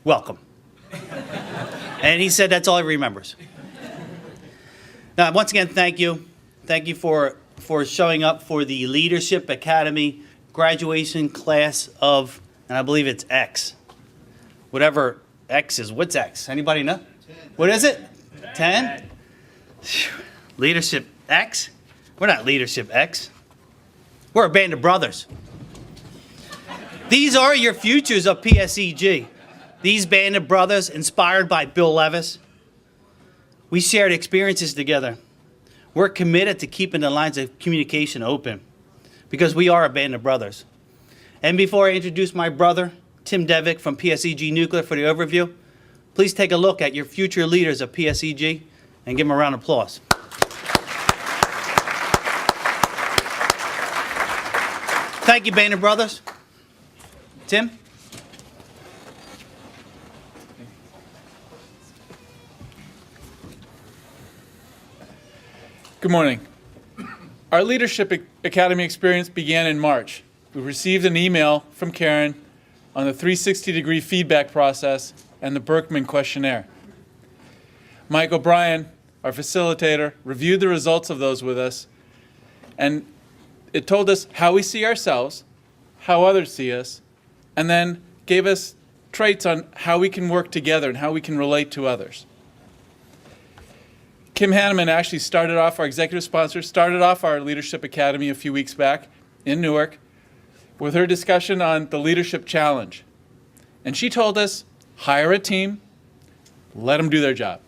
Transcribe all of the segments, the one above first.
welcome. And he said that's all he remembers. Now, once again, thank you. Thank you for showing up for the Leadership Academy graduation class of, and I believe it's X. Whatever X is. What's X? Anybody know? 10. What is it? 10? Leadership X? We're not Leadership X. We're a band of brothers. These are your futures of PSEG. These band of brothers, inspired by Bill Levis. We shared experiences together. We're committed to keeping the lines of communication open because we are a band of brothers. And before I introduce my brother, Tim Devick from PSEG Nuclear for the overview, please take a look at your future leaders of PSEG and give them a round of applause. Thank you, band of brothers. Tim? Good morning. Our Leadership Academy experience began in March. We received an email from Karen on the 360-degree feedback process and the Berkman questionnaire. Mike O'Brien, our facilitator, reviewed the results of those with us, and it told us how we see ourselves, how others see us, and then gave us traits on how we can work together and how we can relate to others. Kim Hanneman actually our executive sponsor, started off our Leadership Academy a few weeks back in Newark with her discussion on the leadership challenge. And she told us, hire a team, let them do their job.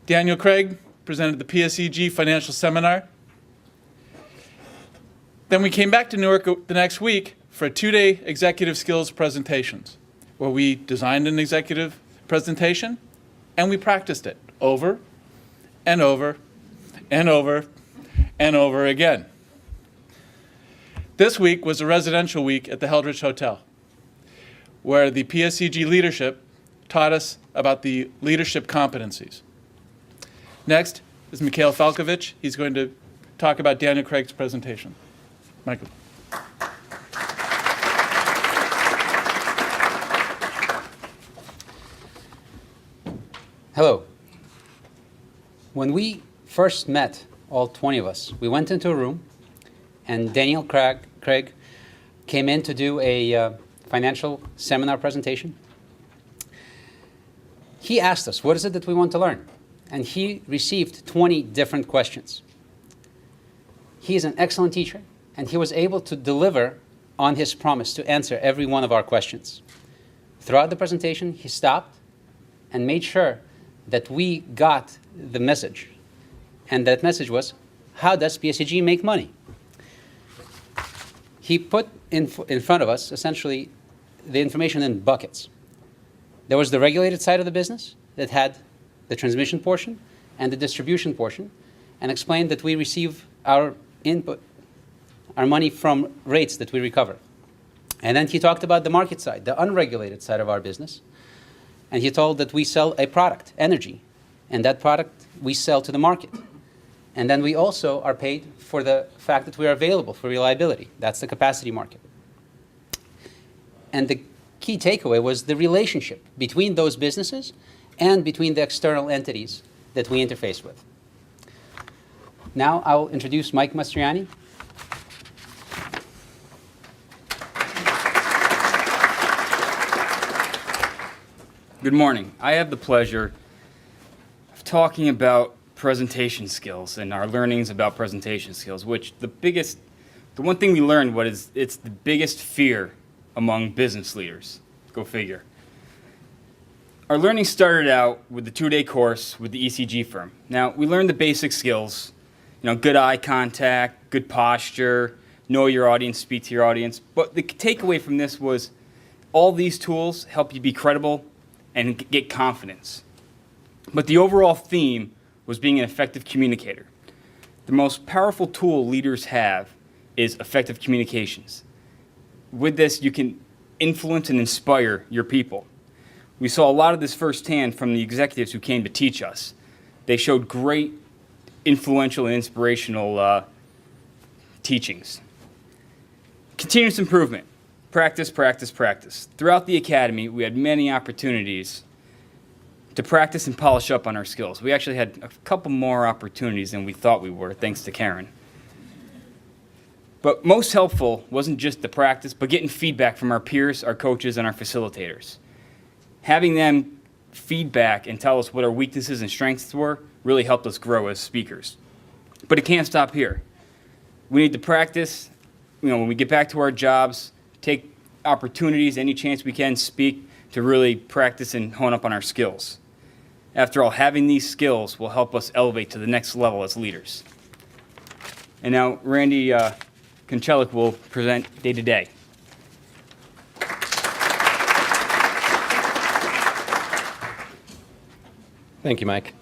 Daniel Craig presented the PSEG financial seminar. Then we came back to Newark the next week for a 2-day executive skills presentations, where we designed an executive presentation and we practiced it over and over and over and over again. This week was a residential week at the Heldrich Hotel, where the PSEG leadership taught us about the leadership competencies. Next is Mikhail Falkovich. He's going to talk about Daniel Craig's presentation. Michael. Hello. When we first met, all 20 of us, we went into a room and Daniel Craig came in to do a financial seminar presentation. He asked us, what is it that we want to learn? And he received 20 different questions. He is an excellent teacher, and he was able to deliver on his promise to answer every one of our questions. Throughout the presentation, he stopped and made sure that we got the message. And that message was, how does PSEG make money? He put in front of us, essentially, the information in buckets. There was the regulated side of the business that had the transmission portion and the distribution portion, and explained that we receive our input, our money from rates that we recover. And then he talked about the market side, the unregulated side of our business. And he told that we sell a product, energy, and that product we sell to the market. And then we also are paid for the fact that we are available for reliability. That's the capacity market. And the key takeaway was the relationship between those businesses and between the external entities that we interface with. Now I will introduce Mike Mastriani. Good morning. I have the pleasure of talking about presentation skills and our learnings about presentation skills, which the one thing we learned it's the biggest fear among business leaders. Go figure. Our learning started out with the 2-day course with the ECG firm. Now, we learned the basic skills, good eye contact, good posture, know your audience, speak to your audience. But the takeaway from this was all these tools help you be credible and get confidence. But the overall theme was being an effective communicator. The most powerful tool leaders have is effective communications. With this, you can influence and inspire your people. We saw a lot of this firsthand from the executives who came to teach us. They showed great influential and inspirational teachings. Continuous improvement. practice, practice, practice. Throughout the academy, we had many opportunities to practice and polish up on our skills. We actually had a couple more opportunities than we thought we were, thanks to Karen. But most helpful wasn't just the practice, but getting feedback from our peers, our coaches, and our facilitators. Having them feedback and tell us what our weaknesses and strengths were really helped us grow as speakers. But it can't stop here. We need to practice, when we get back to our jobs, take opportunities, any chance we can, speak to really practice and hone up on our skills. After all, having these skills will help us elevate to the next level as leaders. And now, Randy Konchelik will present day-to-day. Thank you, Mike.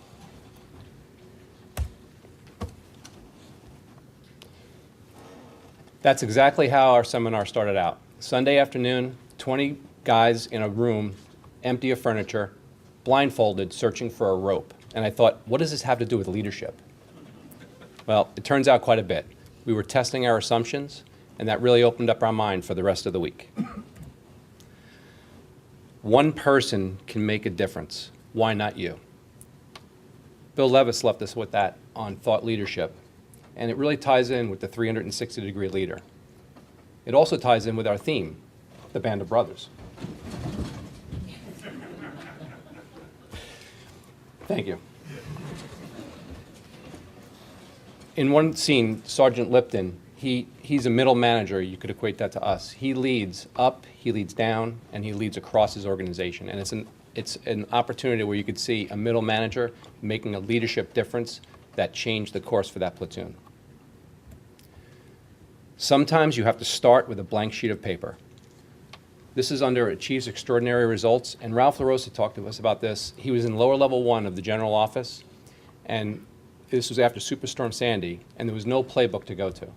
That's exactly how our seminar started out. Sunday afternoon, 20 guys in a room, empty of furniture, blindfolded, searching for a rope. And I thought, what does this have to do with leadership? Well, it turns out quite a bit. We were testing our assumptions, and that really opened up our mind for the rest of the week. One person can make a difference. Why not you? Bill Levis left us with that on thought leadership, and it really ties in with the 360-degree leader. It also ties in with our theme, the Band of Brothers. Thank you. In one scene, Sergeant Lipton, he's a middle manager. You could equate that to us. He leads up, he leads down, and he leads across his organization. And it's an opportunity where you could see a middle manager making a leadership difference that changed the course for that platoon. Sometimes you have to start with a blank sheet of paper. This is under Achieves Extraordinary Results, and Ralph LaRosa talked to us about this. He was in lower level 1 of the general office, and this was after Superstorm Sandy, and there was no playbook to go to.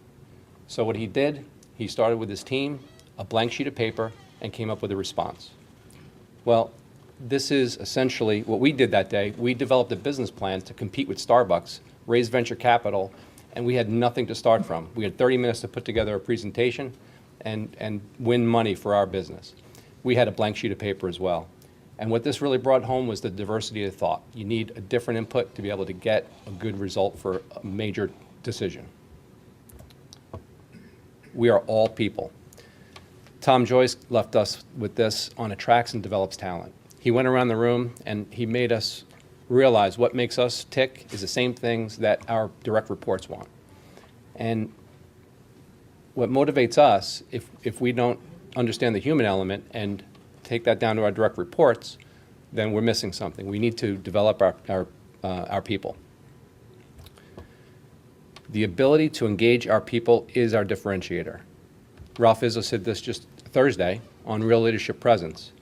So what he did, he started with his team, a blank sheet of paper, and came up with a response. Well, this is essentially what we did that day. We developed a business plan to compete with Starbucks, raise venture capital, and we had nothing to start from. We had 30 minutes to put together a presentation and win money for our business. We had a blank sheet of paper as well. And what this really brought home was the diversity of thought. You need a different input to be able to get a good result for a major decision. We are all people. Tom Joyce left us with this on Attracts and Develops Talent. He went around the room and he made us realize what makes us tick is the same things that our direct reports want. And what motivates us, if we don't understand the human element and take that down to our direct reports, then we're missing something. We need to develop our people. The ability to engage our people is our differentiator. Ralph Izzo said this just Thursday on Real Leadership Presence.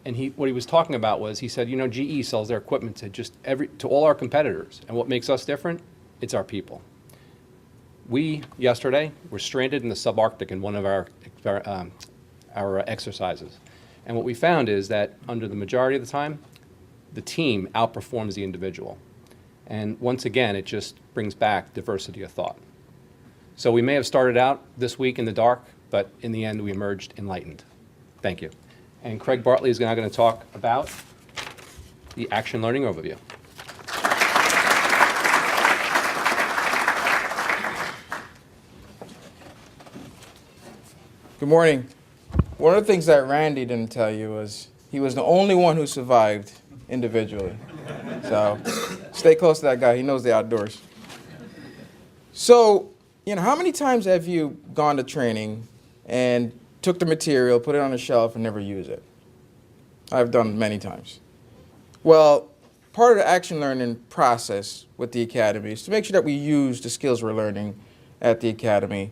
And what he was talking about was, he said, GE sells their equipment to all our competitors. And what makes us different? It's our people. We, yesterday, were stranded in the subarctic in one of our exercises. And what we found is that under the majority of the time, the team outperforms the individual. And once again, it just brings back diversity of thought. So we may have started out this week in the dark, but in the end, we emerged enlightened. Thank you. And Craig Bartley is now going to talk about the Action Learning Overview. Good morning. One of the things that Randy didn't tell you was he was the only one who survived individually. So stay close to that guy. He knows the outdoors. So, how many times have you gone to training and took the material, put it on a shelf, and never use it? I've done many times. Well, part of the action learning process with the Academy is to make sure that we use the skills we're learning at the Academy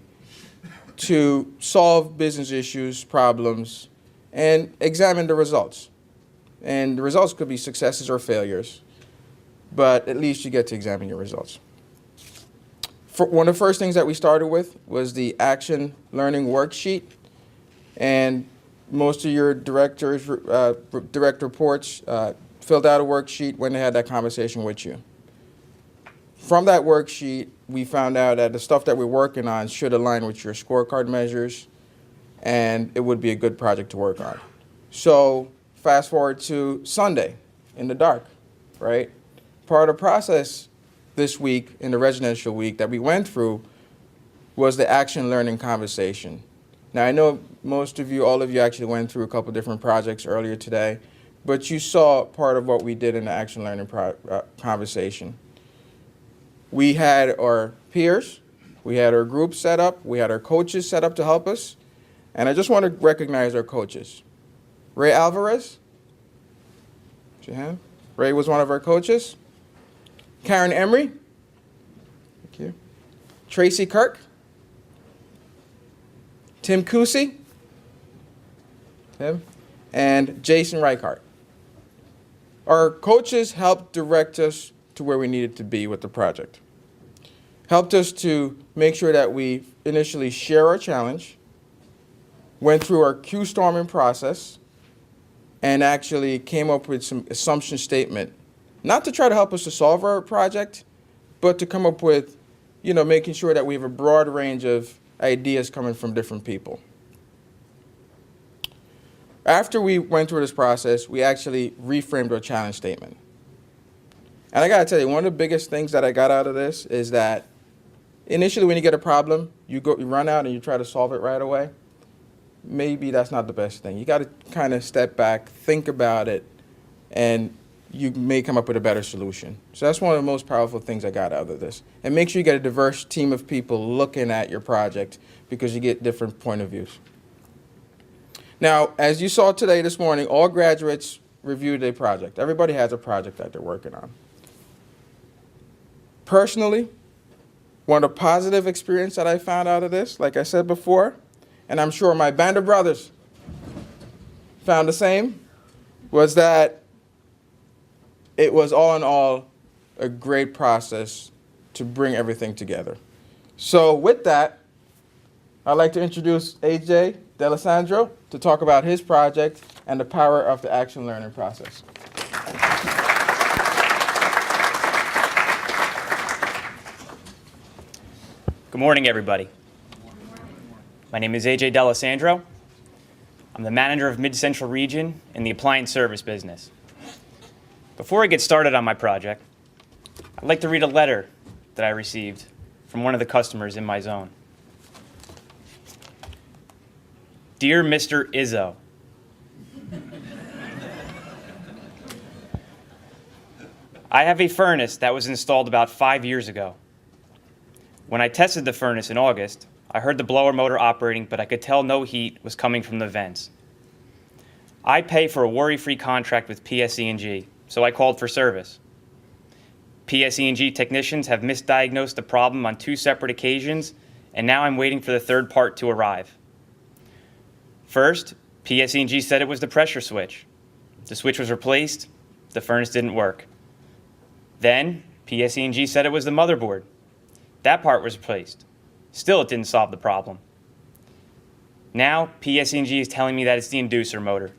to solve business issues, problems, and examine the results. And the results could be successes or failures, but at least you get to examine your results. One of the first things that we started with was the action learning worksheet, and most of your direct reports filled out a worksheet when they had that conversation with you. From that worksheet, we found out that the stuff that we're working on should align with your scorecard measures, and it would be a good project to work on. So fast forward to Sunday in the dark, right? Part of the process this week in the residential week that we went through was the action learning conversation. Now, I know most of you, all of you actually went through a couple different projects earlier today, but you saw part of what we did in the action learning conversation. We had our peers, we had our group set up, we had our coaches set up to help us, and I just want to recognize our coaches. Ray Alvarez, raise your hand. Ray was one of our coaches. Karen Emery, thank you. Tracy Kirk, Tim Cousy, and Jason Reichart. Our coaches helped direct us to where we needed to be with the project. Helped us to make sure that we initially share our challenge, went through our Q storming process, and actually came up with some assumption statement, not to try to help us to solve our project, but to come up with, making sure that we have a broad range of ideas coming from different people. After we went through this process, we actually reframed our challenge statement. And I gotta tell you, one of the biggest things that I got out of this is that initially when you get a problem, you run out and you try to solve it right away. Maybe that's not the best thing. You gotta kind of step back, think about it, and you may come up with a better solution. So that's one of the most powerful things I got out of this. And make sure you get a diverse team of people looking at your project because you get different point of views. Now, as you saw today, this morning, all graduates reviewed a project. Everybody has a project that they're working on. Personally, one of the positive experience that I found out of this, like I said before, and I'm sure my band of brothers found the same, was that it was all in all a great process to bring everything together. So with that, I'd like to introduce AJ D'Alessandro to talk about his project and the power of the action learning process. Good morning, everybody. My name is AJ D'Alessandro. I'm the manager of Mid-Central Region in the appliance service business. Before I get started on my project, I'd like to read a letter that I received from one of the customers in my zone. Dear Mr. Izzo, I have a furnace that was installed about 5 years ago. When I tested the furnace in August, I heard the blower motor operating, but I could tell no heat was coming from the vents. I pay for a worry-free contract with PSEG, so I called for service. PSEG technicians have misdiagnosed the problem on 2 separate occasions, and now I'm waiting for the third part to arrive. First, PSEG said it was the pressure switch. The switch was replaced, the furnace didn't work. Then, PSEG said it was the motherboard. That part was replaced. Still, it didn't solve the problem. Now, PSEG is telling me that it's the inducer motor.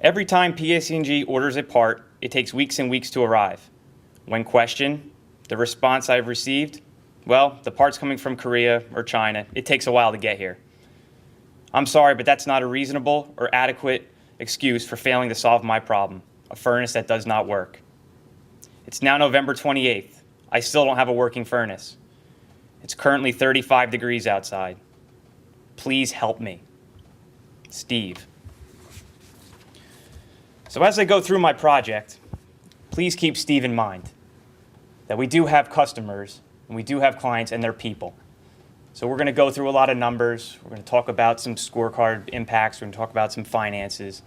Every time PSEG orders a part, it takes weeks and weeks to arrive. When questioned, the response I've received, well, the part's coming from Korea or China. It takes a while to get here. I'm sorry, but that's not a reasonable or adequate excuse for failing to solve my problem, a furnace that does not work. It's now November 28th. I still don't have a working furnace. It's currently 35 degrees outside. Please help me. Steve. So as I go through my project, please keep Steve in mind, that we do have customers, and we do have clients, and they're people. So we're going to go through a lot of numbers. We're going to talk about some scorecard impacts. We're going to talk about some finances.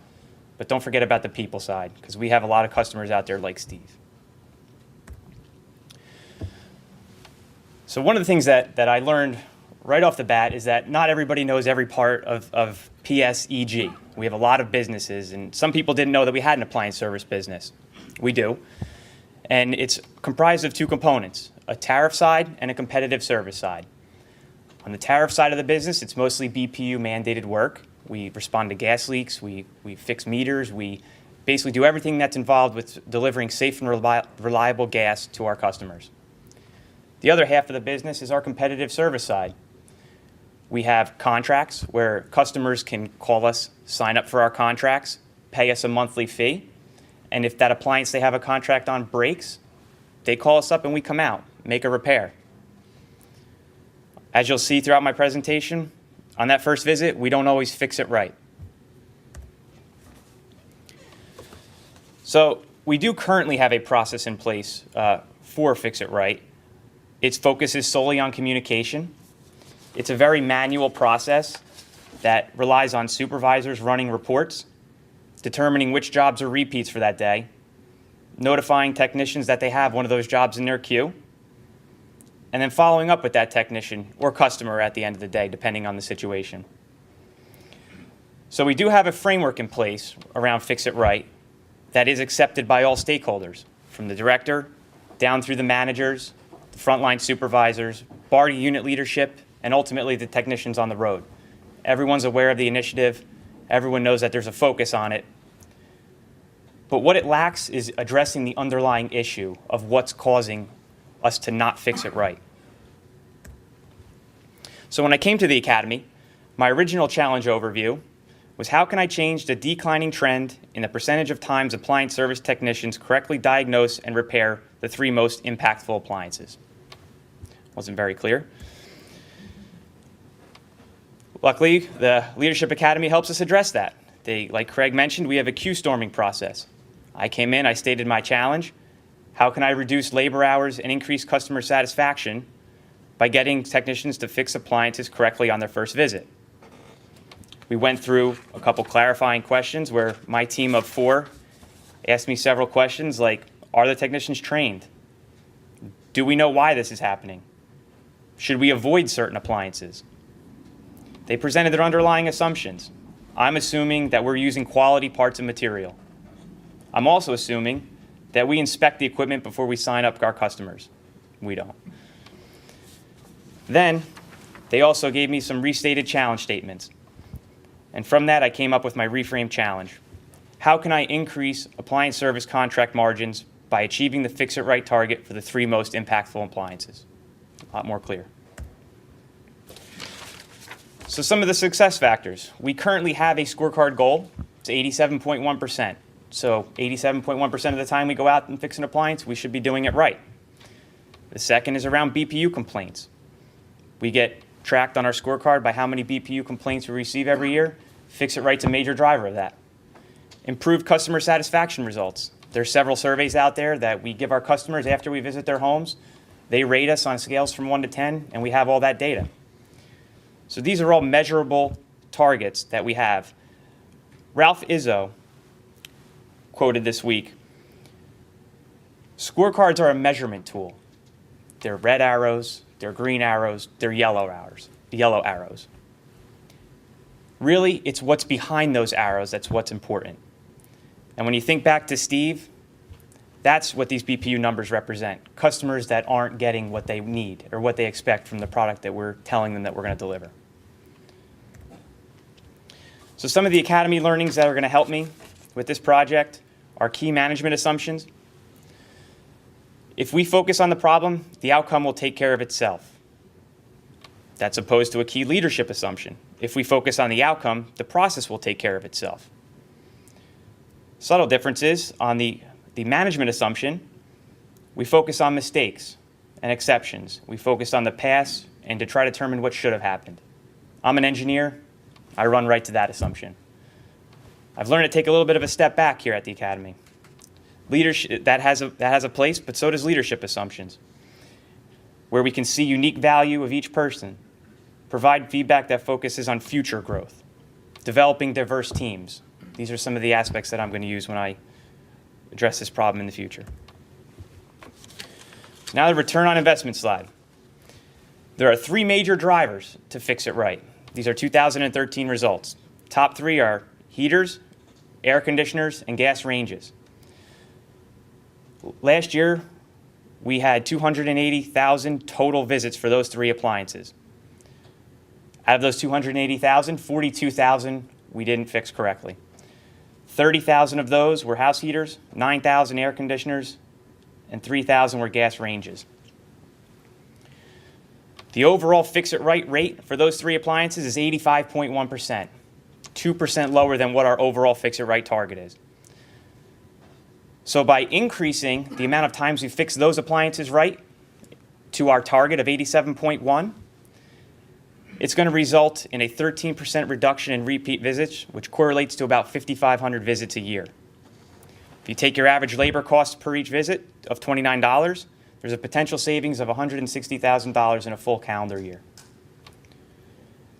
But don't forget about the people side, because we have a lot of customers out there like Steve. So one of the things that I learned right off the bat is that not everybody knows every part of PSEG. We have a lot of businesses, and some people didn't know that we had an appliance service business. We do. And it's comprised of 2 components, a tariff side and a competitive service side. On the tariff side of the business, it's mostly BPU mandated work. We respond to gas leaks, we fix meters, we basically do everything that's involved with delivering safe and reliable gas to our customers. The other half of the business is our competitive service side. We have contracts where customers can call us, sign up for our contracts, pay us a monthly fee, and if that appliance they have a contract on breaks, they call us up and we come out, make a repair. As you'll see throughout my presentation, on that first visit, we don't always fix it right. So we do currently have a process in place for Fix It Right. Its focus is solely on communication. It's a very manual process that relies on supervisors running reports, determining which jobs are repeats for that day, notifying technicians that they have one of those jobs in their queue, and then following up with that technician or customer at the end of the day, depending on the situation. So we do have a framework in place around Fix It Right that is accepted by all stakeholders, from the director down through the managers, the frontline supervisors, bar unit leadership, and ultimately the technicians on the road. Everyone's aware of the initiative. Everyone knows that there's a focus on it. But what it lacks is addressing the underlying issue of what's causing us to not fix it right. So when I came to the Academy, my original challenge overview was how can I change the declining trend in the percentage of times appliance service technicians correctly diagnose and repair the 3 most impactful appliances. Wasn't very clear. Luckily, the Leadership Academy helps us address that. Like Craig mentioned, we have a queue storming process. I came in, I stated my challenge. How can I reduce labor hours and increase customer satisfaction by getting technicians to fix appliances correctly on their first visit? We went through a couple clarifying questions where my team of 4 asked me several questions like, are the technicians trained? Do we know why this is happening? Should we avoid certain appliances? They presented their underlying assumptions. I'm assuming that we're using quality parts and material. I'm also assuming that we inspect the equipment before we sign up our customers. We don't. Then, they also gave me some restated challenge statements. And from that, I came up with my reframe challenge. How can I increase appliance service contract margins by achieving the Fix It Right target for the 3 most impactful appliances? A lot more clear. So some of the success factors. We currently have a scorecard goal. It's 87.1%. So 87.1% of the time we go out and fix an appliance, we should be doing it right. The second is around BPU complaints. We get tracked on our scorecard by how many BPU complaints we receive every year. Fix It Right's a major driver of that. Improved customer satisfaction results. There's several surveys out there that we give our customers after we visit their homes. They rate us on scales from 1 to 10, and we have all that data. So these are all measurable targets that we have. Ralph Izzo quoted this week, scorecards are a measurement tool. They're red arrows, they're green arrows, they're yellow arrows. Really, it's what's behind those arrows that's what's important. And when you think back to Steve, that's what these BPU numbers represent. Customers that aren't getting what they need or what they expect from the product that we're telling them that we're going to deliver. So some of the Academy learnings that are going to help me with this project are key management assumptions. If we focus on the problem, the outcome will take care of itself. That's opposed to a key leadership assumption. If we focus on the outcome, the process will take care of itself. Subtle differences on the management assumption, we focus on mistakes and exceptions. We focus on the past and to try to determine what should have happened. I'm an engineer. I run right to that assumption. I've learned to take a little bit of a step back here at the Academy. Leadership, that has a place, but so does leadership assumptions, where we can see unique value of each person, provide feedback that focuses on future growth, developing diverse teams. These are some of the aspects that I'm going to use when I address this problem in the future. Now the return on investment slide. There are 3 major drivers to Fix It Right. These are 2013 results. Top 3 are heaters, air conditioners, and gas ranges. Last year, we had 280,000 total visits for those 3 appliances. Out of those 280,000, 42,000 we didn't fix correctly. 30,000 of those were house heaters, 9,000 air conditioners, and 3,000 were gas ranges. The overall fix-it-right rate for those 3 appliances is 85.1%, 2% lower than what our overall fix-it-right target is. So by increasing the amount of times we fix those appliances right to our target of 87.1, it's going to result in a 13% reduction in repeat visits, which correlates to about 5,500 visits a year. If you take your average labor cost per each visit of $29, there's a potential savings of $160,000 in a full calendar year.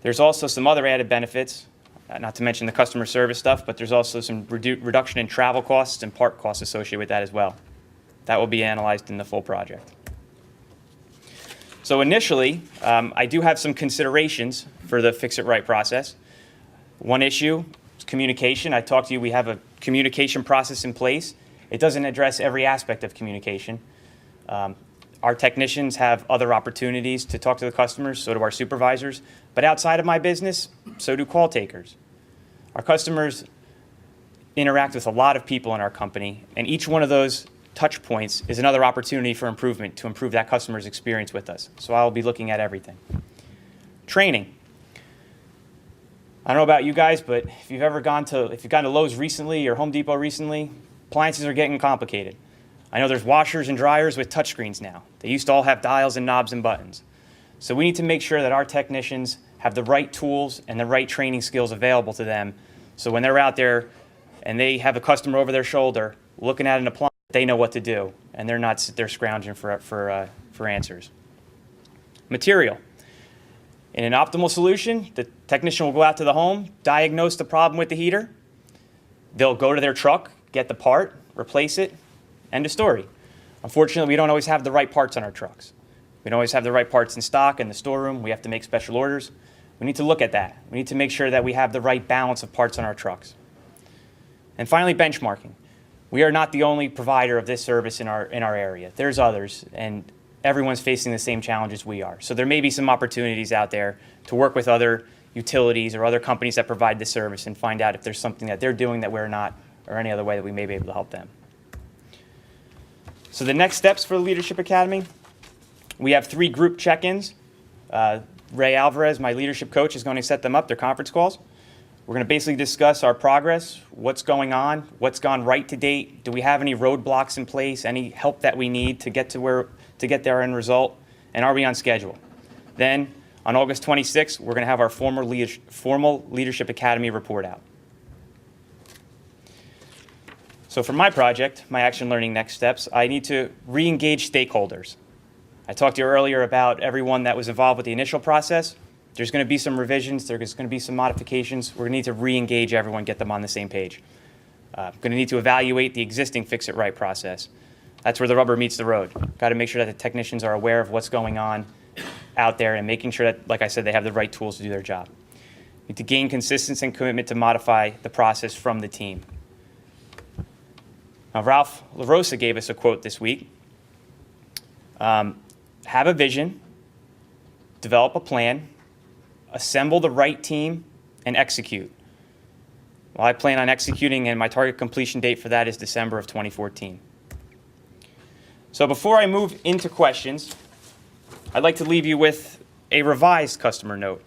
There's also some other added benefits, not to mention the customer service stuff, but there's also some reduction in travel costs and part costs associated with that as well. That will be analyzed in the full project. So initially, I do have some considerations for the fix-it-right process. One issue is communication. I talked to you, we have a communication process in place. It doesn't address every aspect of communication. Our technicians have other opportunities to talk to the customers, so do our supervisors. But outside of my business, so do call takers. Our customers interact with a lot of people in our company, and each one of those touch points is another opportunity for improvement to improve that customer's experience with us. So I'll be looking at everything. Training. I don't know about you guys, but if you've gone to Lowe's recently or Home Depot recently, appliances are getting complicated. I know there's washers and dryers with touchscreens now. They used to all have dials and knobs and buttons. So we need to make sure that our technicians have the right tools and the right training skills available to them, so when they're out there and they have a customer over their shoulder looking at an appliance, they know what to do, and they're not sit there scrounging for answers. Material. In an optimal solution, the technician will go out to the home, diagnose the problem with the heater. They'll go to their truck, get the part, replace it, end of story. Unfortunately, we don't always have the right parts on our trucks. We don't always have the right parts in stock in the storeroom. We have to make special orders. We need to look at that. We need to make sure that we have the right balance of parts on our trucks. And finally, benchmarking. We are not the only provider of this service in our area. There's others, and everyone's facing the same challenges we are. So there may be some opportunities out there to work with other utilities or other companies that provide this service and find out if there's something that they're doing that we're not, or any other way that we may be able to help them. So the next steps for the Leadership Academy, we have 3 group check-ins. Ray Alvarez, my leadership coach, is going to set them up. They're conference calls. We're going to basically discuss our progress, what's going on, what's gone right to date, do we have any roadblocks in place, any help that we need to get their end result, and are we on schedule? Then, on August 26th, we're going to have our formal Leadership Academy report out. So for my project, my Action Learning Next Steps, I need to re-engage stakeholders. I talked to you earlier about everyone that was involved with the initial process. There's going to be some revisions. There's going to be some modifications. We're going to need to re-engage everyone, get them on the same page. Going to need to evaluate the existing Fix-It-Right process. That's where the rubber meets the road. Got to make sure that the technicians are aware of what's going on out there and making sure that, like I said, they have the right tools to do their job. Need to gain consistency and commitment to modify the process from the team. Now, Ralph LaRosa gave us a quote this week. Have a vision, develop a plan, assemble the right team, and execute. Well, I plan on executing, and my target completion date for that is December of 2014. So before I move into questions, I'd like to leave you with a revised customer note.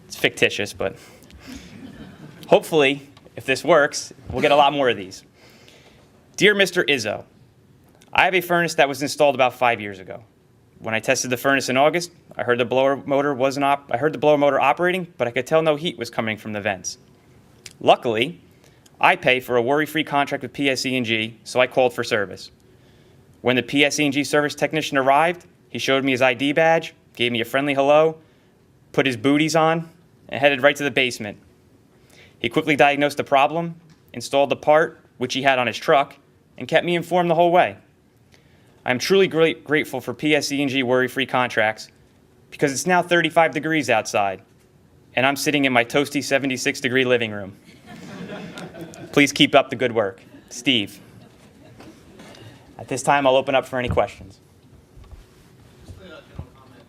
It's fictitious, but hopefully, if this works, we'll get a lot more of these. Dear Mr. Izzo, I have a furnace that was installed about 5 years ago. When I tested the furnace in August, I heard the blower motor operating, but I could tell no heat was coming from the vents. Luckily, I pay for a worry-free contract with PSEG, so I called for service. When the PSEG service technician arrived, he showed me his ID badge, gave me a friendly hello, put his booties on, and headed right to the basement. He quickly diagnosed the problem, installed the part, which he had on his truck, and kept me informed the whole way. I'm truly grateful for PSEG worry-free contracts because it's now 35 degrees outside, and I'm sitting in my toasty 76-degree living room. Please keep up the good work. Steve. At this time, I'll open up for any questions. Just a general comment,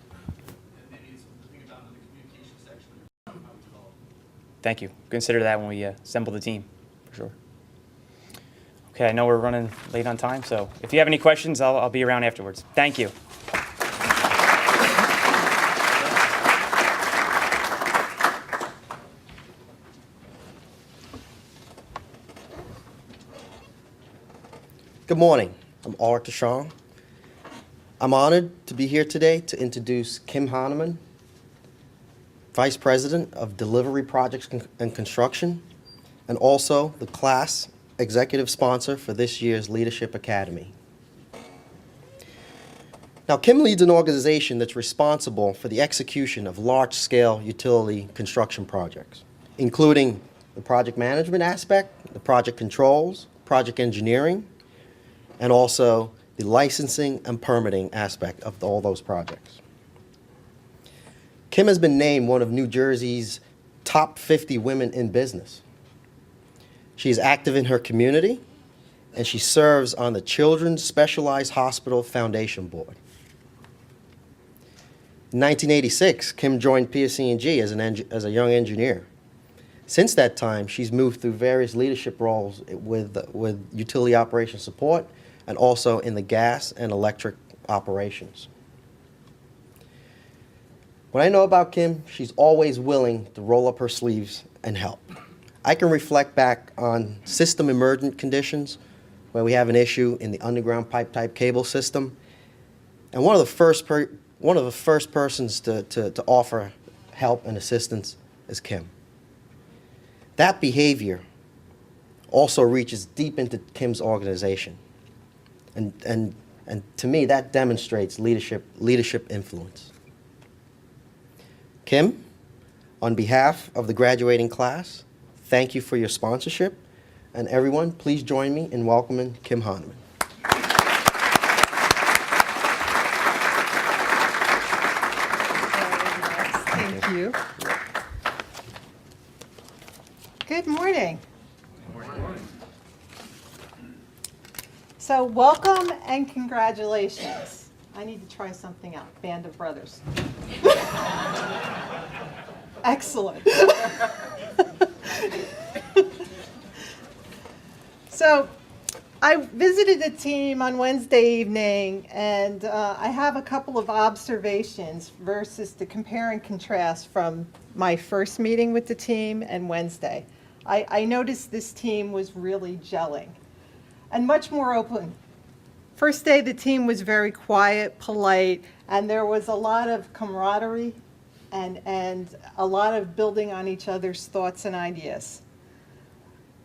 and maybe something about in the communication section how we develop. Thank you. Consider that when we assemble the team, for sure. Okay, I know we're running late on time, so if you have any questions, I'll be around afterwards. Thank you. Good morning. I'm Art Deshawn. I'm honored to be here today to introduce Kim Hahnemann, Vice President of Delivery Projects and Construction, and also the class executive sponsor for this year's Leadership Academy. Now, Kim leads an organization that's responsible for the execution of large-scale utility construction projects, including the project management aspect, the project controls, project engineering, and also the licensing and permitting aspect of all those projects. Kim has been named one of New Jersey's top 50 women in business. She is active in her community, and she serves on the Children's Specialized Hospital Foundation Board. In 1986, Kim joined PSEG as a young engineer. Since that time, she's moved through various leadership roles with utility operation support and also in the gas and electric operations. What I know about Kim, she's always willing to roll up her sleeves and help. I can reflect back on system emergent conditions where we have an issue in the underground pipe type cable system. And one of the first persons to offer help and assistance is Kim. That behavior also reaches deep into Kim's organization. And to me, that demonstrates leadership influence. Kim, on behalf of the graduating class, thank you for your sponsorship. And everyone, please join me in welcoming Kim Hahnemann. Thank you. Good morning. So welcome and congratulations. I need to try something out. Band of Brothers. Excellent. So I visited the team on Wednesday evening, and I have a couple of observations versus the compare and contrast from my first meeting with the team and Wednesday. I noticed this team was really gelling and much more open. First day, the team was very quiet, polite, and there was a lot of camaraderie and a lot of building on each other's thoughts and ideas.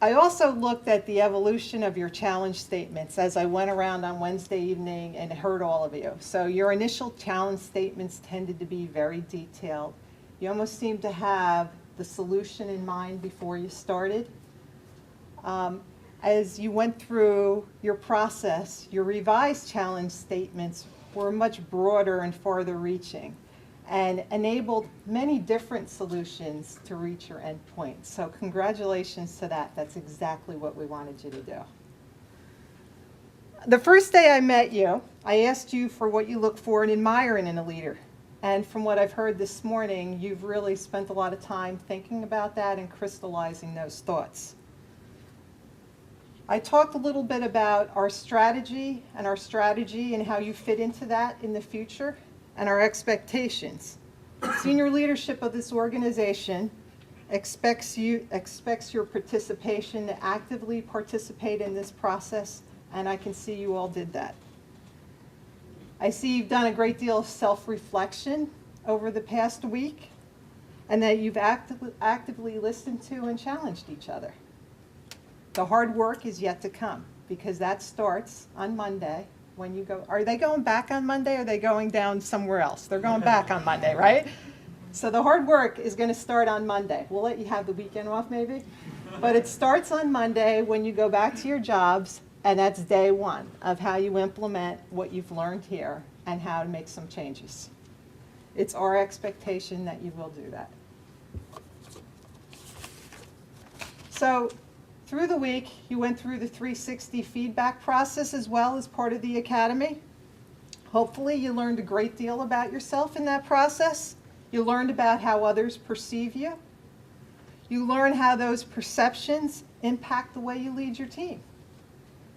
I also looked at the evolution of your challenge statements as I went around on Wednesday evening and heard all of you. So your initial challenge statements tended to be very detailed. You almost seemed to have the solution in mind before you started. As you went through your process, your revised challenge statements were much broader and farther reaching and enabled many different solutions to reach your end point. So congratulations to that. That's exactly what we wanted you to do. The first day I met you, I asked you for what you look for and admire in a leader. And from what I've heard this morning, you've really spent a lot of time thinking about that and crystallizing those thoughts. I talked a little bit about our strategy and how you fit into that in the future and our expectations. Senior leadership of this organization expects your participation to actively participate in this process, and I can see you all did that. I see you've done a great deal of self-reflection over the past week, and that you've actively listened to and challenged each other. The hard work is yet to come, because that starts on Monday when you go. Are they going back on Monday, or are they going down somewhere else? They're going back on Monday, right? So the hard work is going to start on Monday. We'll let you have the weekend off maybe. But it starts on Monday when you go back to your jobs, and that's day one of how you implement what you've learned here and how to make some changes. It's our expectation that you will do that. So through the week, you went through the 360 feedback process as well as part of the academy. Hopefully you learned a great deal about yourself in that process. You learned about how others perceive you. You learn how those perceptions impact the way you lead your team.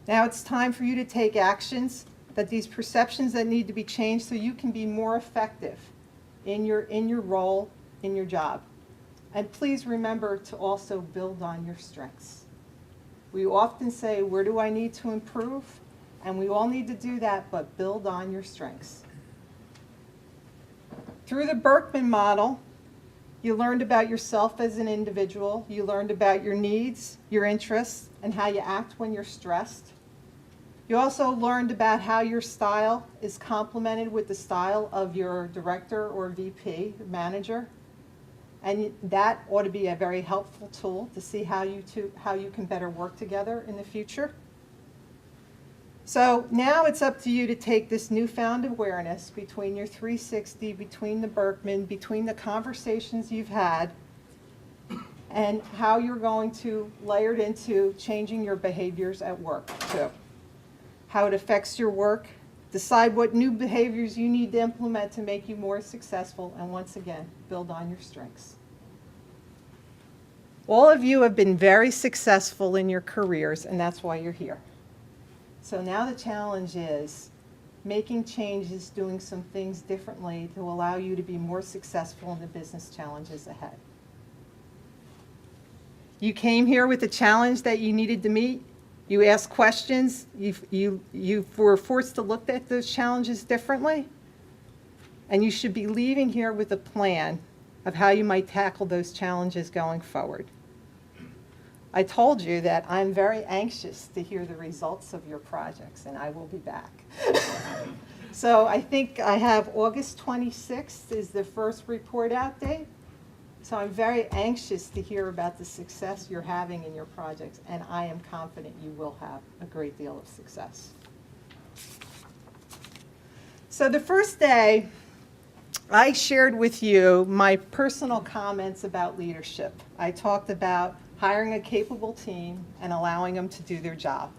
Now it's time for you to take actions, that these perceptions that need to be changed so you can be more effective in your role, in your job. And please remember to also build on your strengths. We often say, where do I need to improve? And we all need to do that, but build on your strengths. Through the Berkman model, you learned about yourself as an individual. You learned about your needs, your interests, and how you act when you're stressed. You also learned about how your style is complemented with the style of your director or VP, manager. And that ought to be a very helpful tool to see how you can better work together in the future. So now it's up to you to take this newfound awareness between your 360, between the Berkman, between the conversations you've had, and how you're going to layer it into changing your behaviors at work too. How it affects your work, decide what new behaviors you need to implement to make you more successful, and once again, build on your strengths. All of you have been very successful in your careers, and that's why you're here. So now the challenge is making changes, doing some things differently to allow you to be more successful in the business challenges ahead. You came here with a challenge that you needed to meet. You asked questions. You were forced to look at those challenges differently. And you should be leaving here with a plan of how you might tackle those challenges going forward. I told you that I'm very anxious to hear the results of your projects, and I will be back. So I think I have August 26th is the first report out date. So I'm very anxious to hear about the success you're having in your projects, and I am confident you will have a great deal of success. So the first day, I shared with you my personal comments about leadership. I talked about hiring a capable team and allowing them to do their job.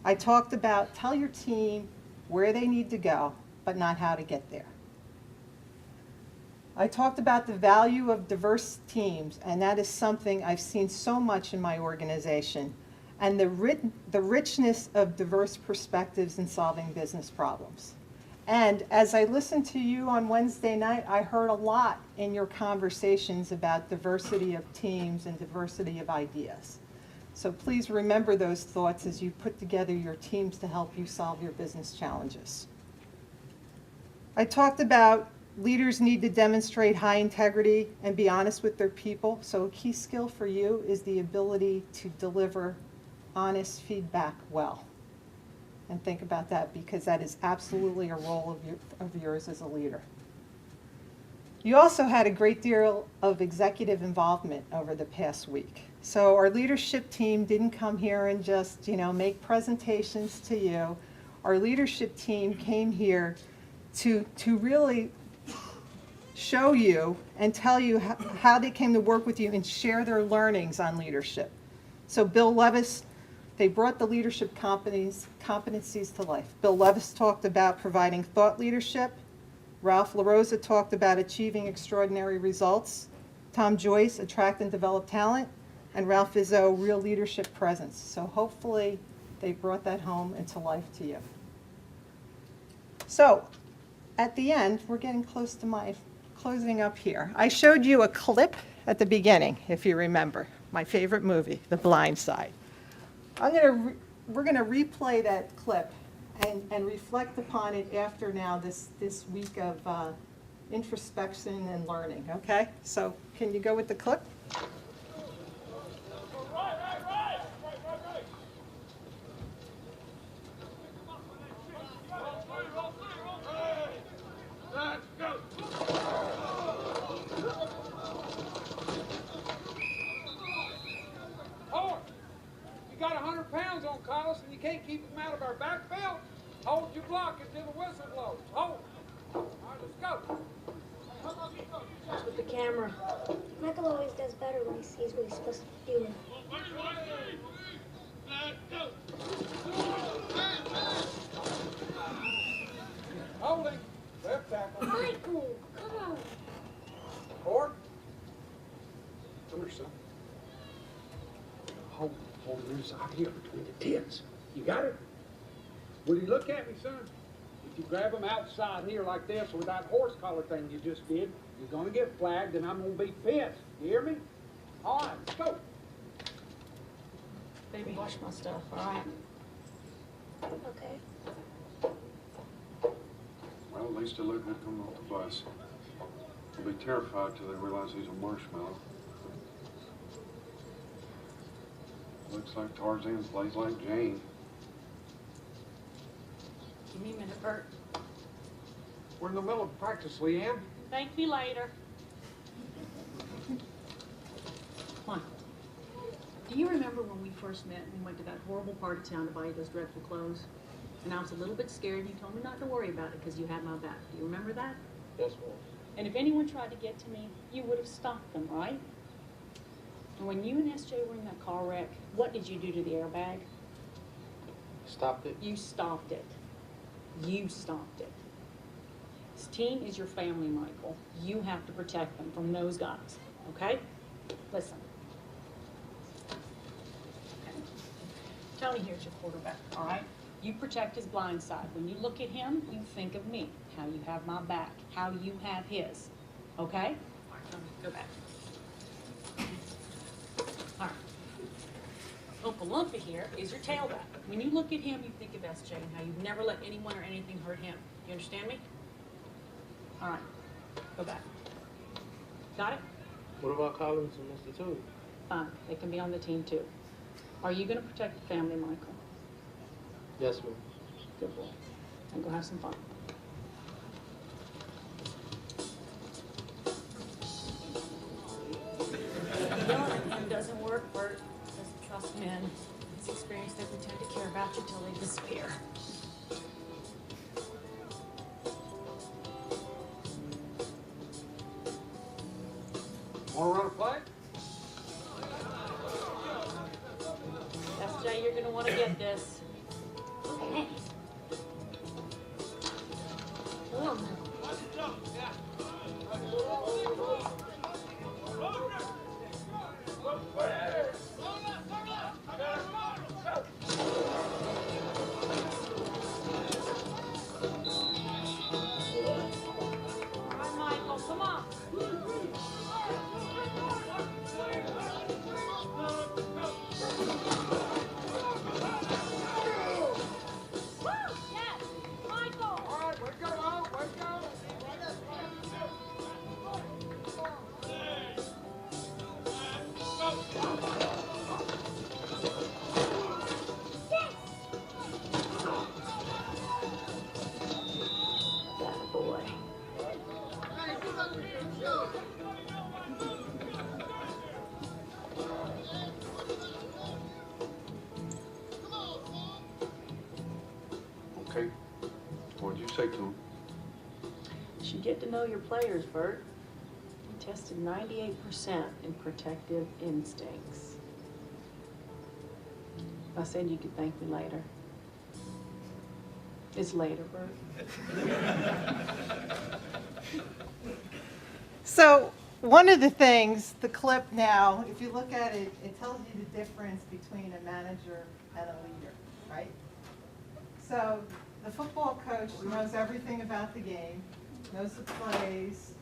I talked about tell your team where they need to go, but not how to get there. I talked about the value of diverse teams, and that is something I've seen so much in my organization, and the richness of diverse perspectives in solving business problems. And as I listened to you on Wednesday night, I heard a lot in your conversations about diversity of teams and diversity of ideas. So please remember those thoughts as you put together your teams to help you solve your business challenges. I talked about leaders need to demonstrate high integrity and be honest with their people. So a key skill for you is the ability to deliver honest feedback well. And think about that, because that is absolutely a role of yours as a leader. You also had a great deal of executive involvement over the past week. So our leadership team didn't come here and just, make presentations to you. Our leadership team came here to really show you and tell you how they came to work with you and share their learnings on leadership. So Bill Levis, they brought the leadership competencies to life. Bill Levis talked about providing thought leadership. Ralph LaRosa talked about achieving extraordinary results. Tom Joyce, attract and develop talent. And Ralph Izzo, real leadership presence. So hopefully they brought that home into life to you. So at the end, we're getting close to my closing up here. I showed you a clip at the beginning, if you remember, my favorite movie, The Blind Side. We're going to replay that clip and reflect upon it after now this week of introspection and learning, okay? So can you go with the clip? Got 100 pounds on Carlos and you can't keep him out of our backfield? Hold your block until the whistle blows. Hold. All right, let's go. Just with the camera. Michael always does better when he sees what he's supposed to be doing. Holding. Left tackle. Michael, come on. Forward. Come here, son. Hold it inside here between the tents. You got it? Will you look at me, son? If you grab them outside here like this with that horse collar thing you just did, you're going to get flagged and I'm going to be pissed. You hear me? All right, let's go. Baby, wash my stuff, all right? Okay. Well, at least they look good coming off the bus. They'll be terrified till they realize he's a marshmallow. Looks like Tarzan plays like Jane. Give me a minute, Bert. We're in the middle of practice, Leanne. Thank me later. Come on. Do you remember when we first met and we went to that horrible part of town to buy those dreadful clothes? And I was a little bit scared and you told me not to worry about it because you had my back. Do you remember that? Yes, ma'am. And if anyone tried to get to me, you would have stopped them, right? And when you and SJ were in that car wreck, what did you do to the airbag? Stopped it. You stopped it. You stopped it. This team is your family, Michael. You have to protect them from those guys, okay? Listen. Okay. Tony here's your quarterback, all right? You protect his blind side. When you look at him, you think of me, how you have my back, how you have his, okay? All right, Tony, go back. All right. Uncle Lumpy here is your tailback. When you look at him, you think of SJ and how you've never let anyone or anything hurt him. You understand me? All right, go back. Got it? What about Collins and Mr. Tooley? Fine, they can be on the team too. Are you gonna protect the family, Michael? Yes, ma'am. Good boy. And go have some fun. Yelling at him doesn't work, Bert. Doesn't trust men. It's experience they pretend to care about you till they disappear. Want to run a play? SJ, you're gonna want to get this. Okay. All right, Michael, come on. Yes, Michael. All right, wake up, wake up. That boy. Okay. What'd you say to him? You should get to know your players, Bert. You tested 98% in protective instincts. I said you could thank me later. It's later, Bert. So one of the things, the clip now, if you look at it, it tells you the difference between a manager and a leader, right? So the football coach knows everything about the game, knows the plays,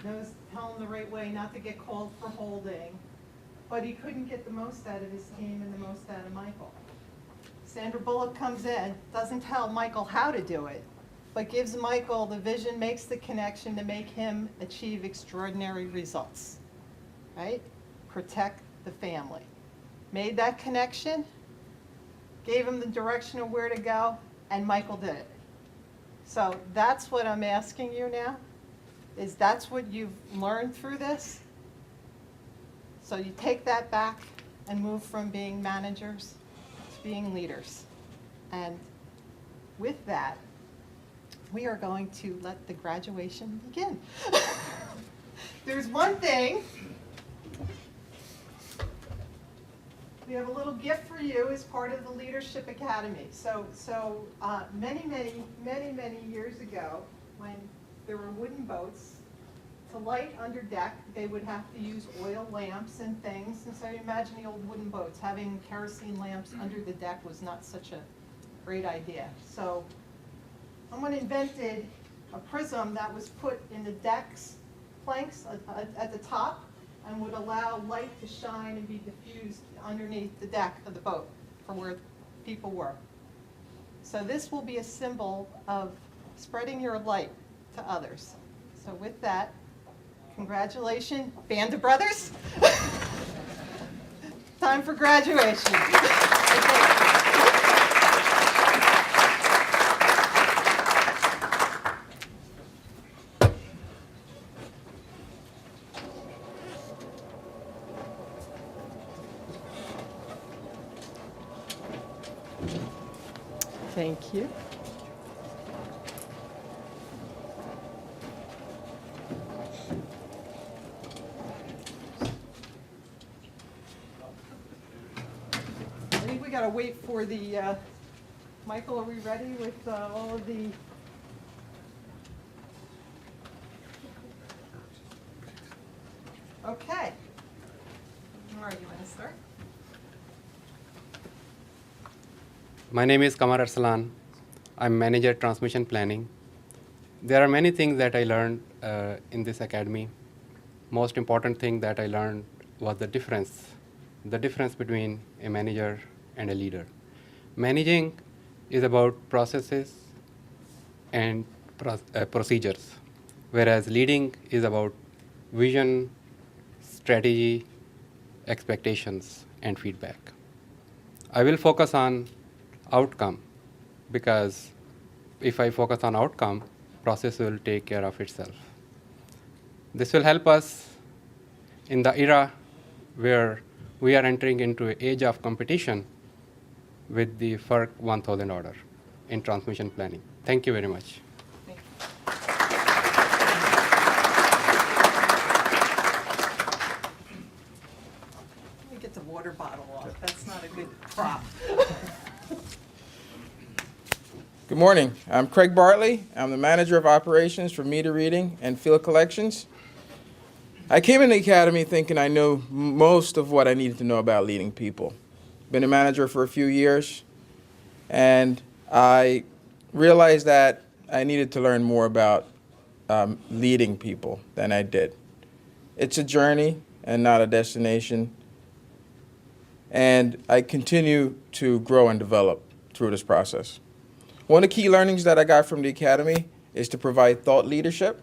knows tell him the right way not to get called for holding, but he couldn't get the most out of his team and the most out of Michael. Sandra Bullock comes in, doesn't tell Michael how to do it, but gives Michael the vision, makes the connection to make him achieve extraordinary results, right? Protect the family. Made that connection, gave him the direction of where to go, and Michael did it. So that's what I'm asking you now, is that's what you've learned through this? So you take that back and move from being managers to being leaders. And with that, we are going to let the graduation begin. There's one thing. We have a little gift for you as part of the Leadership Academy. So many years ago, when there were wooden boats, to light under deck, they would have to use oil lamps and things. And so you imagine the old wooden boats, having kerosene lamps under the deck was not such a great idea. So someone invented a prism that was put in the deck's planks at the top and would allow light to shine and be diffused underneath the deck of the boat from where people were. So this will be a symbol of spreading your light to others. So with that, congratulations, Band of Brothers. Time for graduation. Thank you. I think we gotta wait for the, Michael, are we ready with all of the? Okay. All right, you wanna start? My name is Kamar Arsalan. I'm manager transmission planning. There are many things that I learned in this academy. Most important thing that I learned was the difference between a manager and a leader. Managing is about processes and procedures, whereas leading is about vision, strategy, expectations, and feedback. I will focus on outcome, because if I focus on outcome, process will take care of itself. This will help us in the era where we are entering into an age of competition with the FERC 1000 order in transmission planning. Thank you very much. Let me get the water bottle off. That's not a good prop. Good morning. I'm Craig Bartley. I'm the manager of operations for meter reading and field collections. I came in the academy thinking I knew most of what I needed to know about leading people. Been a manager for a few years, and I realized that I needed to learn more about leading people than I did. It's a journey and not a destination, and I continue to grow and develop through this process. One of the key learnings that I got from the academy is to provide thought leadership.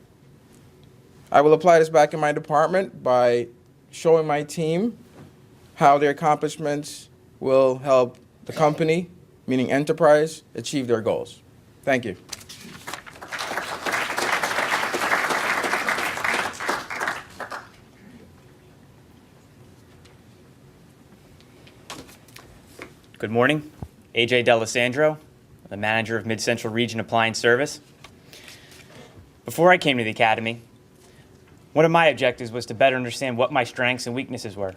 I will apply this back in my department by showing my team how their accomplishments will help the company, meaning enterprise, achieve their goals. Thank you. Good morning. AJ D'Alessandro, the manager of Mid-Central Region Appliance Service. Before I came to the academy, one of my objectives was to better understand what my strengths and weaknesses were.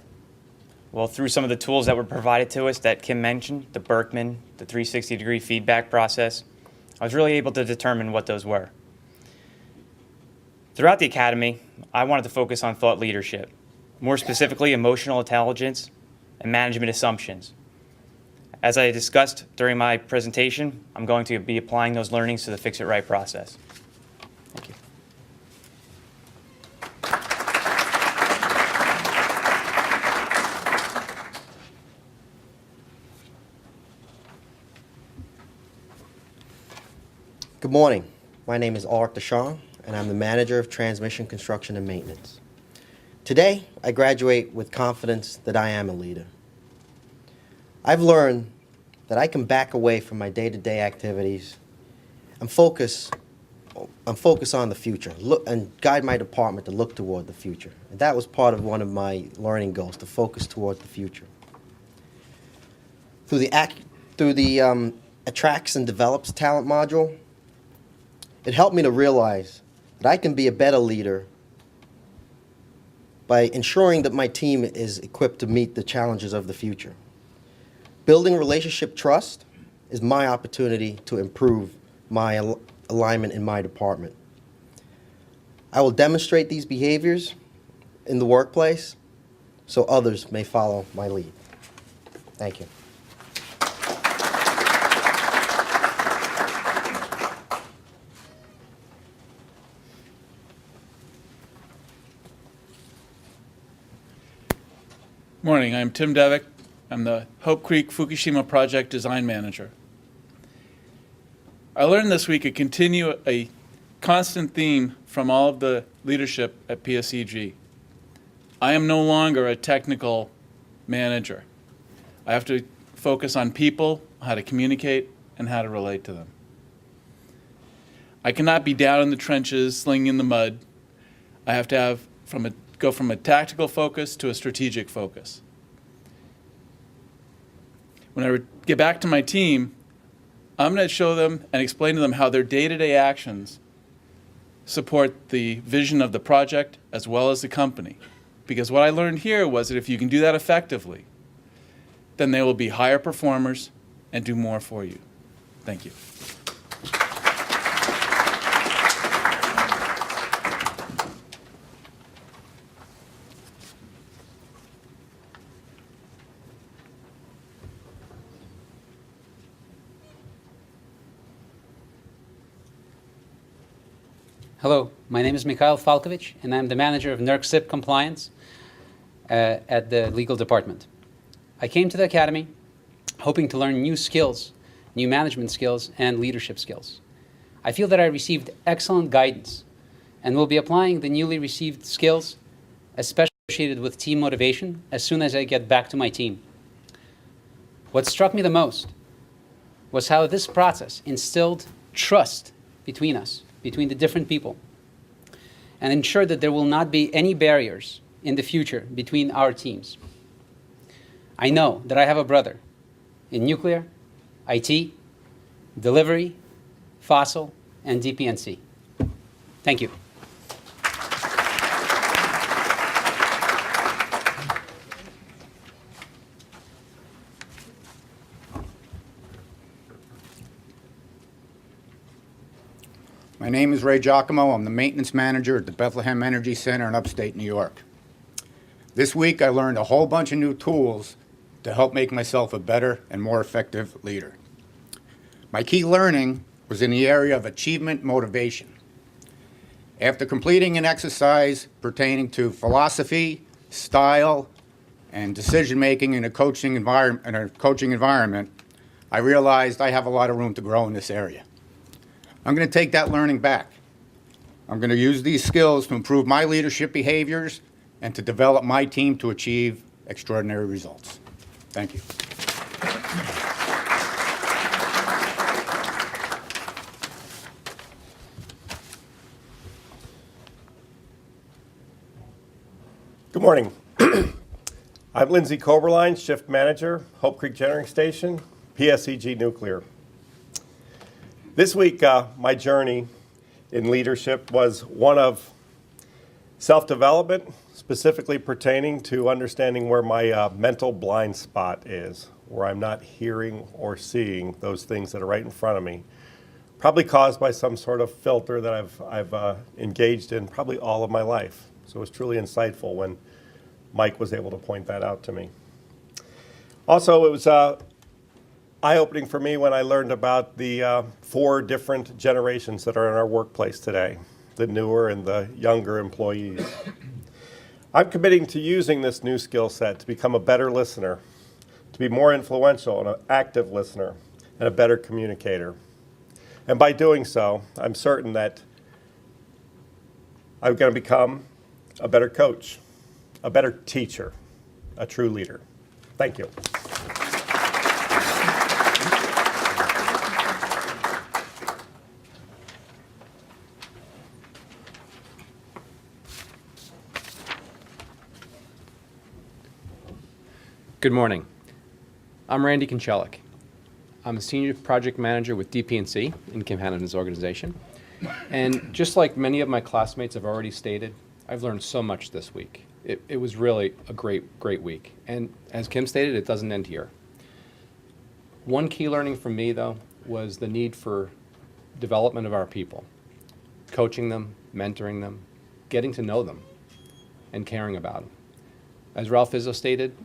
Well, through some of the tools that were provided to us that Kim mentioned, the Berkman, the 360-degree feedback process, I was really able to determine what those were. Throughout the academy, I wanted to focus on thought leadership, more specifically emotional intelligence and management assumptions. As I discussed during my presentation, I'm going to be applying those learnings to the Fix It Right process. Thank you. Good morning. My name is Art Deshawn, and I'm the manager of transmission construction and maintenance. Today, I graduate with confidence that I am a leader. I've learned that I can back away from my day-to-day activities and focus on the future, and guide my department to look toward the future. And that was part of one of my learning goals, to focus toward the future. Through the Attracts and Develops Talent module, it helped me to realize that I can be a better leader by ensuring that my team is equipped to meet the challenges of the future. Building relationship trust is my opportunity to improve my alignment in my department. I will demonstrate these behaviors in the workplace so others may follow my lead. Thank you. Morning, I'm Tim Devick. I'm the Hope Creek Fukushima Project Design Manager. I learned this week a constant theme from all of the leadership at PSEG. I am no longer a technical manager. I have to focus on people, how to communicate, and how to relate to them. I cannot be down in the trenches, slinging in the mud. I have to go from a tactical focus to a strategic focus. When I get back to my team, I'm going to show them and explain to them how their day-to-day actions support the vision of the project as well as the company. Because what I learned here was that if you can do that effectively, then they will be higher performers and do more for you. Thank you. Hello, my name is Mikhail Falkovich, and I'm the manager of NERC-CIP compliance at the legal department. I came to the academy hoping to learn new skills, new management skills, and leadership skills. I feel that I received excellent guidance and will be applying the newly received skills, especially associated with team motivation, as soon as I get back to my team. What struck me the most was how this process instilled trust between us, between the different people, and ensured that there will not be any barriers in the future between our teams. I know that I have a brother in nuclear, IT, delivery, fossil, and DPNC. Thank you. My name is Ray Giacomo. I'm the maintenance manager at the Bethlehem Energy Center in upstate New York. This week I learned a whole bunch of new tools to help make myself a better and more effective leader. My key learning was in the area of achievement motivation. After completing an exercise pertaining to philosophy, style, and decision-making in a coaching environment, I realized I have a lot of room to grow in this area. I'm going to take that learning back. I'm going to use these skills to improve my leadership behaviors and to develop my team to achieve extraordinary results. Thank you. Good morning. I'm Lindsay Coberline, Shift Manager, Hope Creek Generating Station, PSEG Nuclear. This week, my journey in leadership was one of self-development, specifically pertaining to understanding where my mental blind spot is, where I'm not hearing or seeing those things that are right in front of me, probably caused by some sort of filter that I've engaged in probably all of my life. So it was truly insightful when Mike was able to point that out to me. Also, it was eye-opening for me when I learned about the 4 different generations that are in our workplace today, the newer and the younger employees. I'm committing to using this new skill set to become a better listener, to be more influential and an active listener, and a better communicator. And by doing so, I'm certain that I'm going to become a better coach, a better teacher, a true leader. Thank you. Good morning. I'm Randy Konchelik. I'm a senior project manager with DPNC in Kim Hannigan's organization. And just like many of my classmates have already stated, I've learned so much this week. It was really a great week. And as Kim stated, it doesn't end here. One key learning from me, though, was the need for development of our people, coaching them, mentoring them, getting to know them, and caring about them. As Ralph Izzo stated,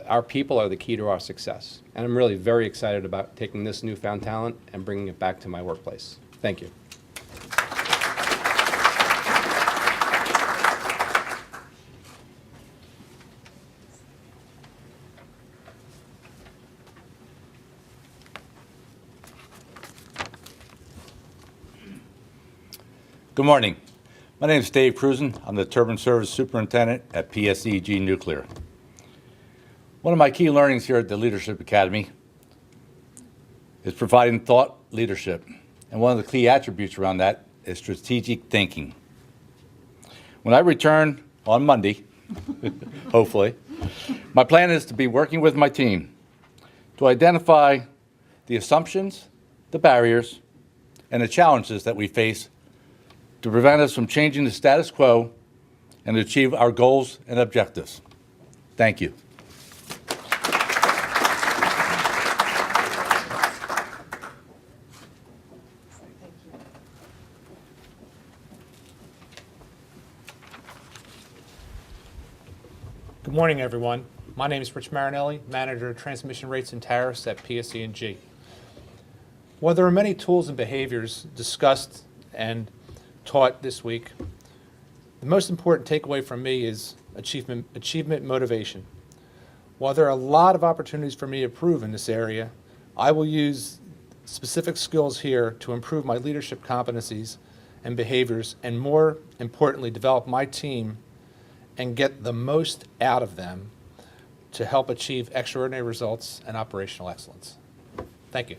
our people are the key to our success. And I'm really very excited about taking this newfound talent and bringing it back to my workplace. Thank you. Good morning. My name is Dave Cruzen. I'm the Turbine Service Superintendent at PSEG Nuclear. One of my key learnings here at the Leadership Academy is providing thought leadership. And one of the key attributes around that is strategic thinking. When I return on Monday, hopefully, my plan is to be working with my team to identify the assumptions, the barriers, and the challenges that we face to prevent us from changing the status quo and to achieve our goals and objectives. Thank you. Good morning, everyone. My name is Rich Marinelli, Manager of Transmission Rates and Tariffs at PSEG. While there are many tools and behaviors discussed and taught this week, the most important takeaway from me is achievement motivation. While there are a lot of opportunities for me to improve in this area, I will use specific skills here to improve my leadership competencies and behaviors, and more importantly, develop my team and get the most out of them to help achieve extraordinary results and operational excellence. Thank you.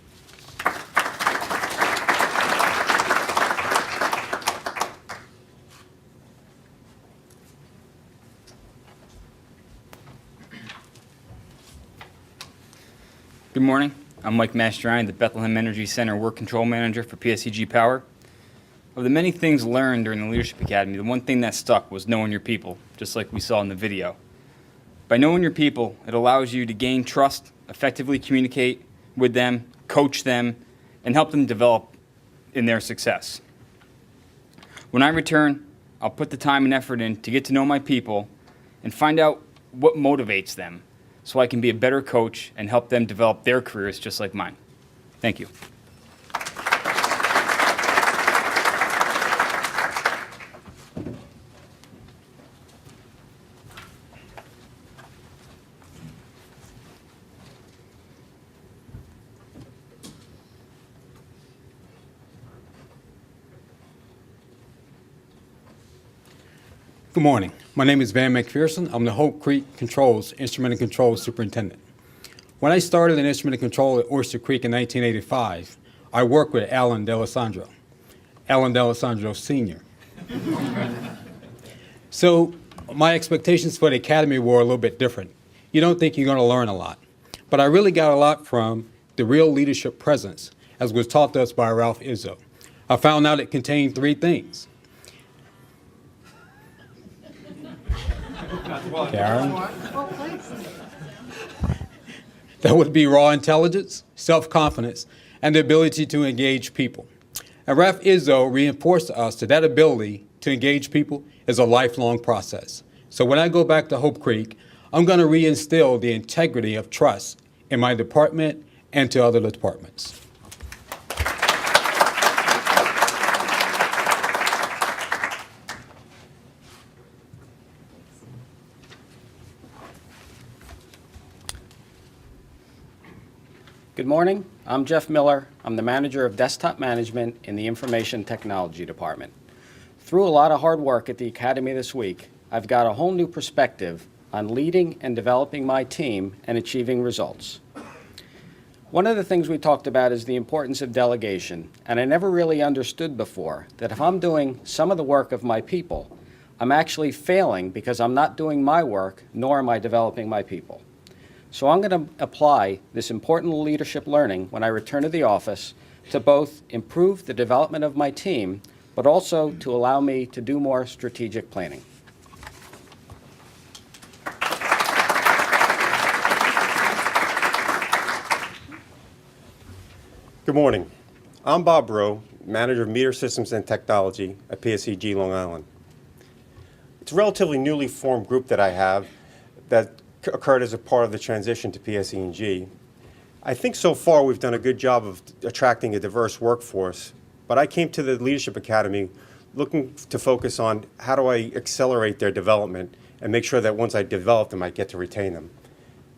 Good morning. I'm Mike Mastriani, the Bethlehem Energy Center Work Control Manager for PSEG Power. Of the many things learned during the Leadership Academy, the one thing that stuck was knowing your people, just like we saw in the video. By knowing your people, it allows you to gain trust, effectively communicate with them, coach them, and help them develop in their success. When I return, I'll put the time and effort in to get to know my people and find out what motivates them so I can be a better coach and help them develop their careers just like mine. Thank you. Good morning. My name is Van McPherson. I'm the Hope Creek Controls Instrument and Control Superintendent. When I started in Instrument and Control at Oyster Creek in 1985, I worked with Alan D'Alessandro Sr. So my expectations for the Academy were a little bit different. You don't think you're going to learn a lot. But I really got a lot from the real leadership presence, as was taught to us by Ralph Izzo. I found out it contained three things. Karen? That would be raw intelligence, self-confidence, and the ability to engage people. And Ralph Izzo reinforced to us that ability to engage people is a lifelong process. So when I go back to Hope Creek, I'm going to reinstill the integrity of trust in my department and to other departments. Good morning. I'm Jeff Miller. I'm the manager of desktop management in the Information Technology Department. Through a lot of hard work at the Academy this week, I've got a whole new perspective on leading and developing my team and achieving results. One of the things we talked about is the importance of delegation, and I never really understood before that if I'm doing some of the work of my people, I'm actually failing because I'm not doing my work, nor am I developing my people. So I'm going to apply this important leadership learning when I return to the office to both improve the development of my team, but also to allow me to do more strategic planning. Good morning. I'm Bob Rowe, Manager of Meter Systems and Technology at PSEG Long Island. It's a relatively newly formed group that I have that occurred as a part of the transition to PSEG. I think so far we've done a good job of attracting a diverse workforce, but I came to the Leadership Academy looking to focus on how do I accelerate their development and make sure that once I develop them, I get to retain them.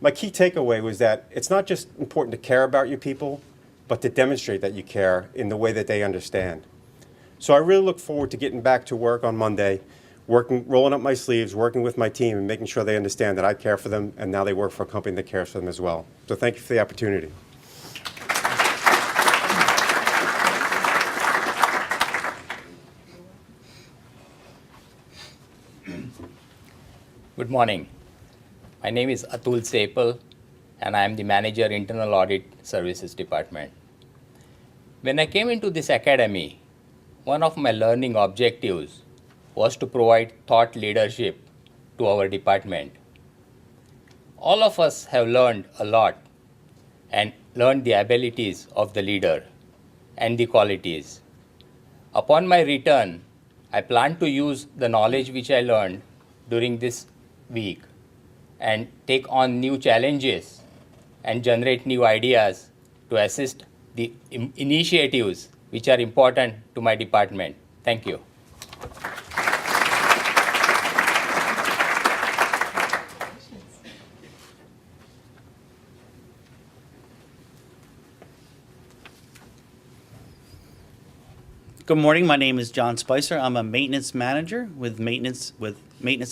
My key takeaway was that it's not just important to care about your people, but to demonstrate that you care in the way that they understand. So I really look forward to getting back to work on Monday, rolling up my sleeves, working with my team, and making sure they understand that I care for them, and now they work for a company that cares for them as well. So thank you for the opportunity. Good morning. My name is Atul Sepal, and I am the Manager, Internal Audit Services Department. When I came into this academy, one of my learning objectives was to provide thought leadership to our department. All of us have learned a lot and learned the abilities of the leader and the qualities. Upon my return, I plan to use the knowledge which I learned during this week and take on new challenges and generate new ideas to assist the initiatives which are important to my department. Thank you. Good morning. My name is John Spicer. I'm a maintenance manager with maintenance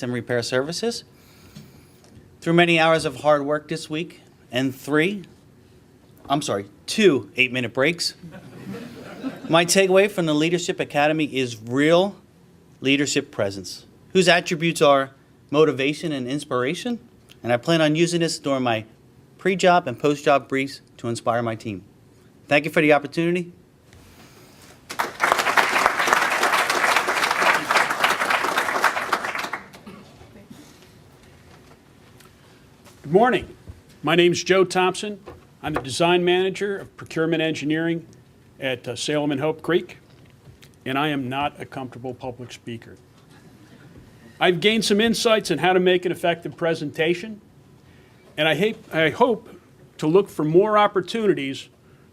and repair services. Through many hours of hard work this week and 2 8-minute breaks, my takeaway from the Leadership Academy is real leadership presence, whose attributes are motivation and inspiration, and I plan on using this during my pre-job and post-job briefs to inspire my team. Thank you for the opportunity. Good morning. My name is Joe Thompson. I'm the Design Manager of Procurement Engineering at Salem and Hope Creek, and I am not a comfortable public speaker. I've gained some insights on how to make an effective presentation, and I hope to look for more opportunities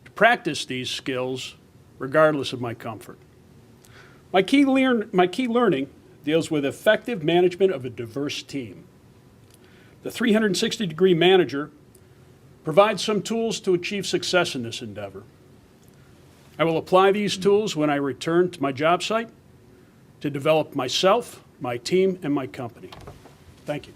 to practice these skills regardless of my comfort. My key learning deals with effective management of a diverse team. The 360-degree manager provides some tools to achieve success in this endeavor. I will apply these tools when I return to my job site to develop myself, my team, and my company. Thank you.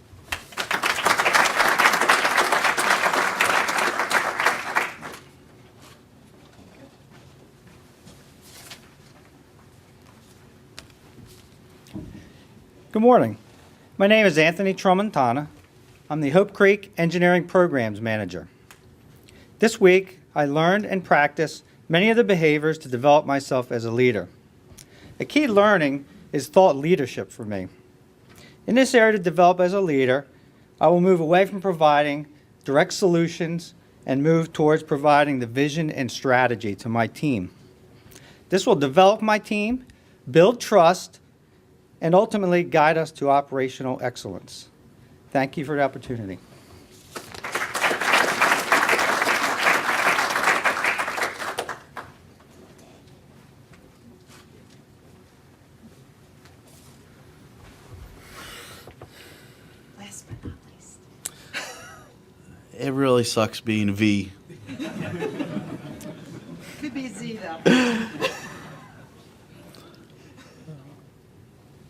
Good morning. My name is Anthony Tramontana. I'm the Hope Creek Engineering Programs Manager. This week, I learned and practiced many of the behaviors to develop myself as a leader. A key learning is thought leadership for me. In this area to develop as a leader, I will move away from providing direct solutions and move towards providing the vision and strategy to my team. This will develop my team, build trust, and ultimately guide us to operational excellence. Thank you for the opportunity. Last but not least. It really sucks being V. Could be Z though.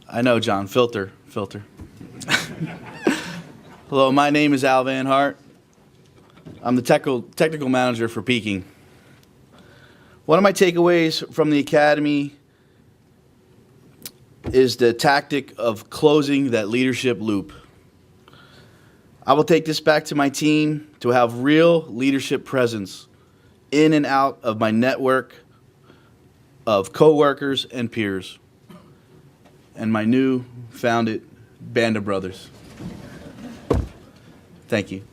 I know, John. Filter. Hello, my name is Al Van Hart. I'm the technical manager for Peking. One of my takeaways from the academy is the tactic of closing that leadership loop. I will take this back to my team to have real leadership presence in and out of my network of coworkers and peers, and my new founded band of brothers. Thank you.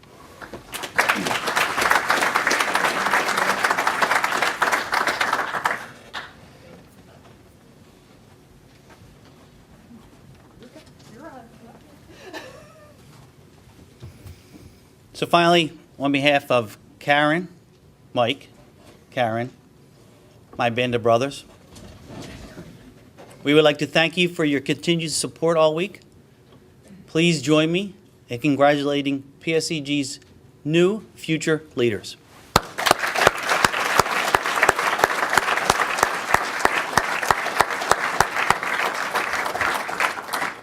So finally, on behalf of Karen, Mike, Karen, my band of brothers, we would like to thank you for your continued support all week. Please join me in congratulating PSEG's new future leaders.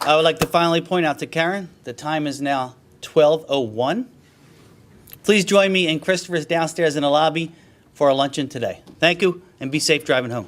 I would like to finally point out to Karen, the time is now 12:01. Please join me and Christopher's downstairs in the lobby for our luncheon today. Thank you, and be safe driving home.